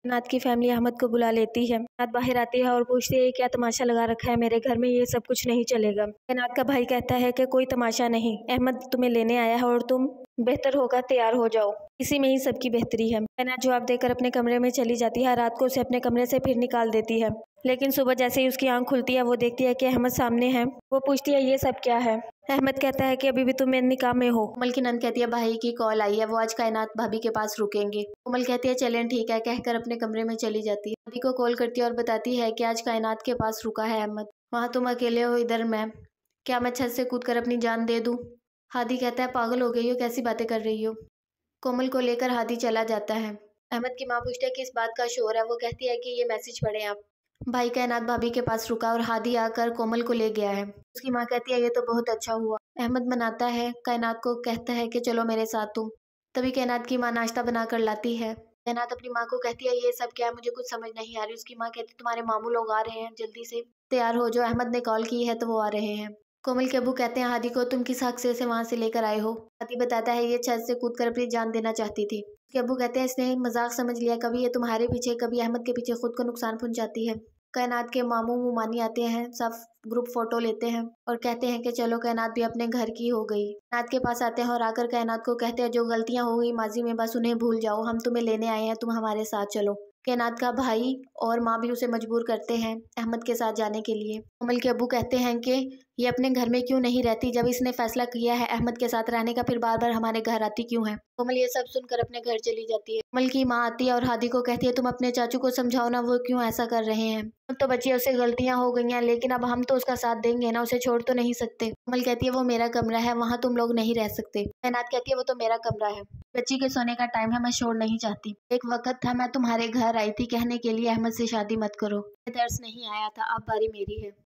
कायनात की फैमिली अहमद को बुला लेती है। कायनात बाहर आती है और पूछती है क्या तमाशा लगा रखा है मेरे घर में, ये सब कुछ नहीं चलेगा। कायनात का भाई कहता है कि कोई तमाशा नहीं, अहमद तुम्हें लेने आया है और तुम बेहतर होगा तैयार हो जाओ, इसी में ही सबकी बेहतरी है। कायनात जवाब देकर अपने कमरे में चली जाती है। रात को उसे अपने कमरे से फिर निकाल देती है, लेकिन सुबह जैसे ही उसकी आंख खुलती है वो देखती है कि अहमद सामने है। वो पूछती है ये सब क्या है। अहमद कहता है कि अभी भी तुम मेरे निकाह में हो। कोमल की नंद कहती है भाई की कॉल आई है, वो आज कायनात भाभी के पास रुकेंगे। कोमल कहती है चलें ठीक है, कहकर अपने कमरे में चली जाती है। भाभी को कॉल करती है और बताती है कि आज कायनात के पास रुका है अहमद, वहाँ तुम अकेले हो, इधर मैं, क्या मैं छत से कूद कर अपनी जान दे दूँ। हादी कहता है पागल हो गई हो, कैसी बातें कर रही हो। कोमल को लेकर हादी चला जाता है। अहमद की माँ पूछती है कि इस बात का शोर है। वो कहती है कि ये मैसेज पढ़े आप। भाई कायनात भाभी के पास रुका और हादी आकर कोमल को ले गया है। उसकी माँ कहती है ये तो बहुत अच्छा हुआ। अहमद मनाता है, कायनात को कहता है कि चलो मेरे साथ तुम। तभी कायनात की माँ नाश्ता बनाकर लाती है। कायनात अपनी माँ को कहती है ये सब क्या है, मुझे कुछ समझ नहीं आ रही। उसकी माँ कहती है तुम्हारे मामू लोग आ रहे हैं, जल्दी से तैयार हो जाओ, अहमद ने कॉल की है तो वो आ रहे हैं। कोमल के अब्बू कहते हैं हादी को तुम किस हक से वहां से लेकर आए हो। हादी बताता है ये छत से कूदकर अपनी जान देना चाहती थी। उसके अब्बू कहते हैं इसने मजाक समझ लिया, कभी ये तुम्हारे पीछे कभी अहमद के पीछे खुद को नुकसान पहुंचाती है। कायनात के मामू मुमानी आते हैं, सब ग्रुप फोटो लेते हैं और कहते हैं कि चलो कायनात भी अपने घर की हो गई। कायनात के पास आते हैं और आकर कायनात को कहते हैं जो गलतियां हो गई माजी में बस उन्हें भूल जाओ, हम तुम्हें लेने आए हैं, तुम हमारे साथ चलो। कायनात का भाई और माँ भी उसे मजबूर करते हैं अहमद के साथ जाने के लिए। कोमल के अब्बू कहते हैं कि ये अपने घर में क्यों नहीं रहती, जब इसने फैसला किया है अहमद के साथ रहने का फिर बार बार हमारे घर आती क्यों है। कोमल ये सब सुनकर अपने घर चली जाती है। कोमल की माँ आती है और हादी को कहती है तुम अपने चाचू को समझाओ ना, वो क्यों ऐसा कर रहे हैं। अब तो बच्ची उससे गलतियां हो गई हैं, लेकिन अब हम तो उसका साथ देंगे ना, उसे छोड़ तो नहीं सकते। कोमल कहती है वो मेरा कमरा है, वहाँ तुम लोग नहीं रह सकते। कायनात कहती है वो तो मेरा कमरा है, बच्ची के सोने का टाइम है, मैं शोर नहीं चाहती। एक वक्त था मैं तुम्हारे घर आई थी कहने के लिए अहमद से शादी मत करो, दर्स नहीं आया था, अब बारी मेरी है।